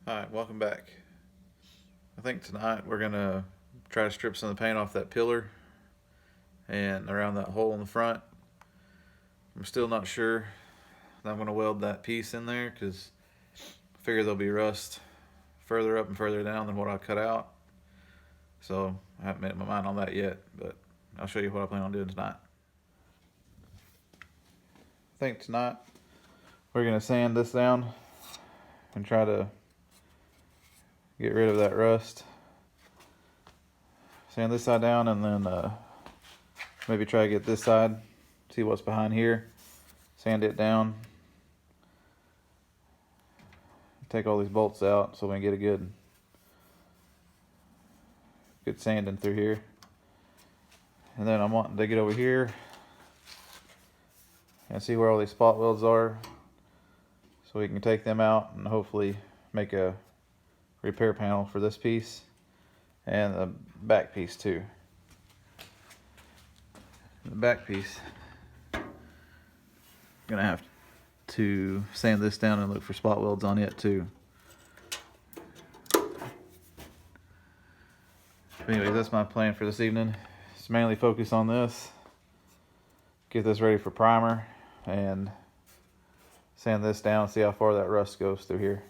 Alright, welcome back. I think tonight we're gonna try to strip some of the paint off that pillar and around that hole in the front. I'm still not sure that I'm gonna weld that piece in there because I figure there'll be rust further up and further down than what I cut out. So I haven't made up my mind on that yet, but I'll show you what I plan on doing tonight. I think tonight we're gonna sand this down and try to get rid of that rust. Sand this side down and then maybe try to get this side, see what's behind here, sand it down, take all these bolts out so we can get a good sanding through here. And then I'm wanting to get over here and see where all these spot welds are so we can take them out and hopefully make a repair panel for this piece and the back piece too. The back piece, I'm gonna have to sand this down and look for spot welds on it too. But anyways, that's my plan for this evening. Just mainly focus on this, get this ready for primer, and sand this down, see how far that rust goes through here.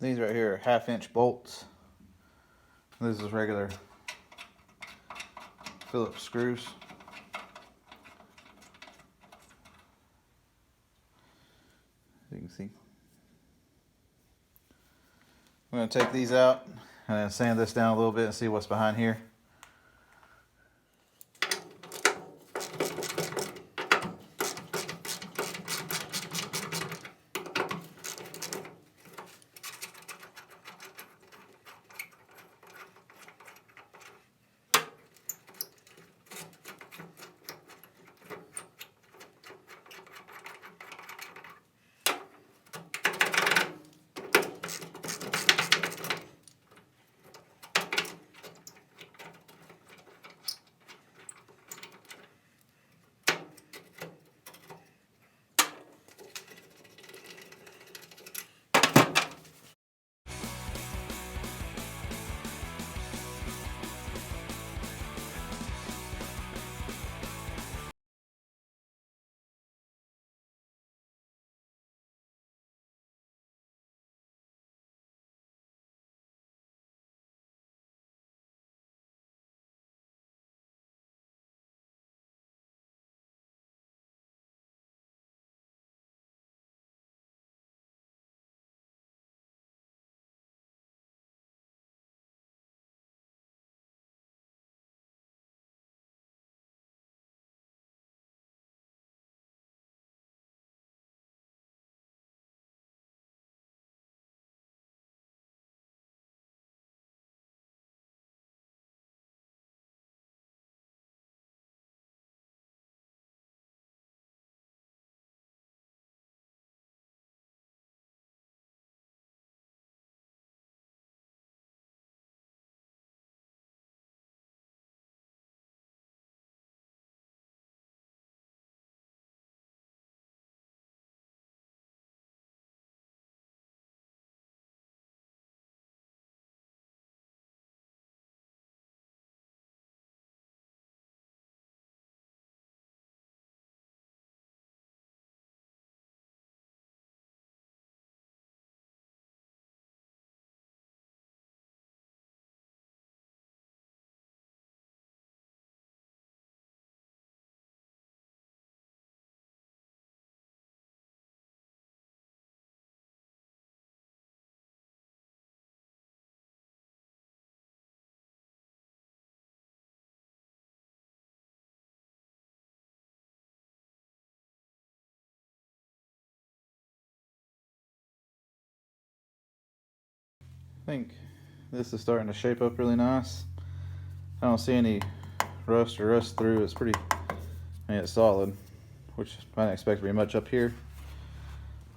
These right here are 1/2-inch bolts. This is regular Phillips screws. As you can see. I'm going to take these out and then sand this down a little bit and see what's behind here. I think this is starting to shape up really nice. I don't see any rust or rust through. It's pretty, I mean, it's solid, which I didn't expect to be much up here.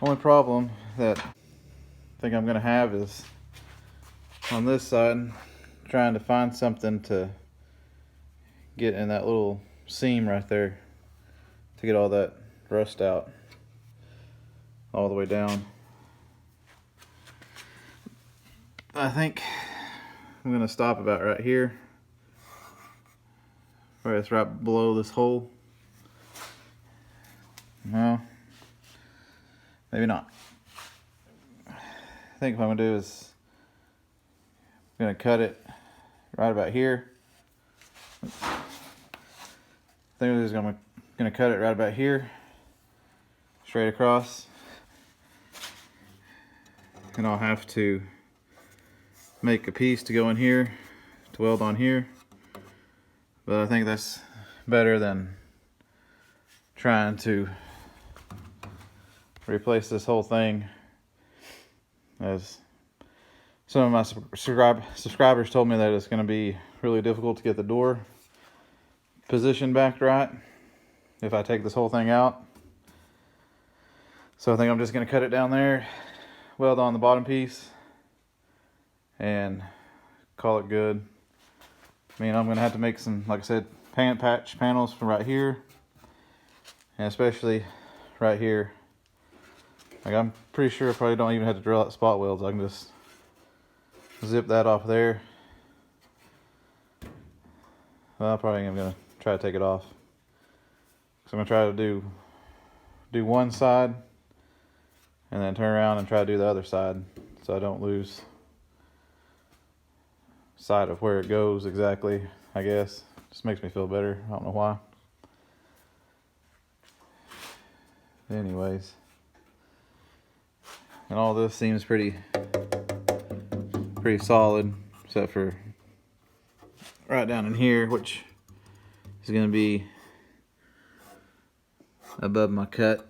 Only problem that I think I'm gonna have is on this side, trying to find something to get in that little seam right there to get all that rust out all the way down. I think I'm gonna stop about right here, where it's right below this hole. No, maybe not. I think what I'm gonna do is I'm gonna cut it right about here. I think I'm just gonna cut it right about here, straight across, and I'll have to make a piece to go in here to weld on here. But I think that's better than trying to replace this whole thing, as some of my subscribers told me that it's going to be really difficult to get the door positioned back right if I take this whole thing out. So I think I'm just going to cut it down there, weld on the bottom piece, and call it good. I mean, I'm going to have to make some, like I said, patch panels from right here, and especially right here. Like, I'm pretty sure I probably don't even have to drill out spot welds. I can just zip that off there. Well, I probably am going to try to take it off. So I'm going to try to do one side and then turn around and try to do the other side, so I don't lose sight of where it goes exactly, I guess. Just makes me feel better. I don't know why. Anyways. And all this seems pretty solid, except for right down in here, which is going to be above my cut.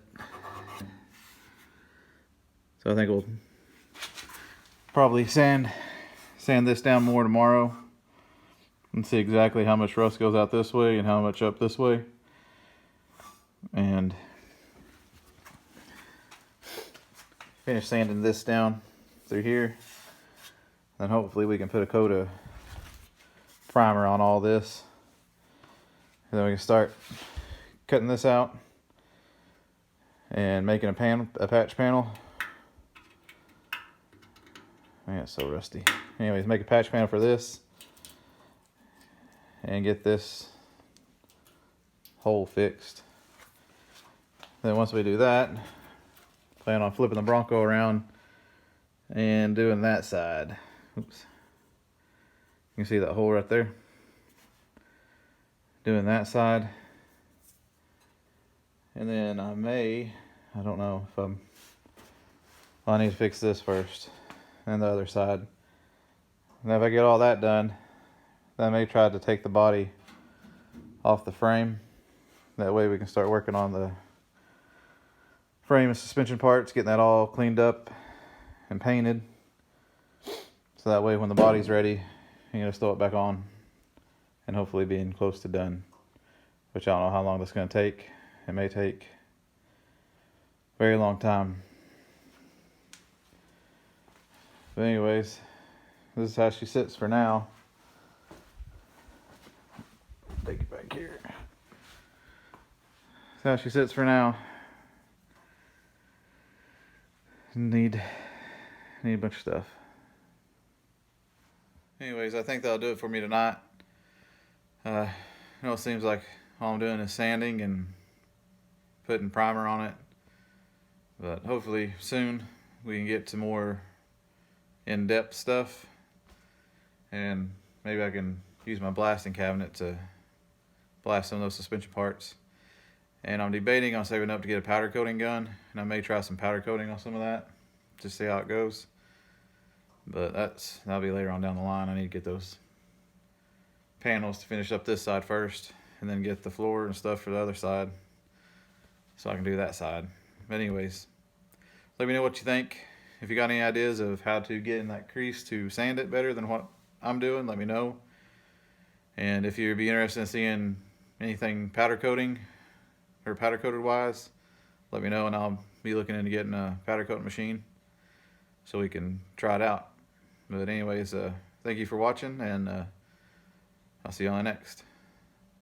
So I think we'll probably sand this down more tomorrow and see exactly how much rust goes out this way and how much up this way. And finish sanding this down through here. Then hopefully we can put a coat of primer on all this. And then we can start cutting this out and making a patch panel. Man, it's so rusty. Anyways, make a patch panel for this and get this hole fixed. Then once we do that, plan on flipping the Bronco around and doing that side. Oops. You can see that hole right there. Doing that side. And then I don't know if well, I need to fix this first and the other side. And if I get all that done, then I may try to take the body off the frame. That way we can start working on the frame and suspension parts, getting that all cleaned up and painted. So that way when the body's ready, you can just throw it back on and hopefully being close to done. Which I don't know how long that's going to take. It may take a very long time. But anyways, this is how she sits for now. Take it back here. This is how she sits for now. Need a bunch of stuff. Anyways, I think that'll do it for me tonight. It seems like all I'm doing is sanding and putting primer on it. But hopefully soon we can get to more in-depth stuff. And maybe I can use my blasting cabinet to blast some of those suspension parts. And I'm debating on saving up to get a powder coating gun, and I may try some powder coating on some of that, just see how it goes. But that'll be later on down the line. I need to get those panels to finish up this side first, and then get the floor and stuff for the other side, so I can do that side. But anyways, let me know what you think. if you got any ideas of how to get in that crease to sand it better than what I'm doing, let me know. And if you'd be interested in seeing anything powder coating or powder coated wise, let me know, and I'll be looking into getting a powder coating machine so we can try it out. But anyways, thank you for watching, and I'll see you on the next.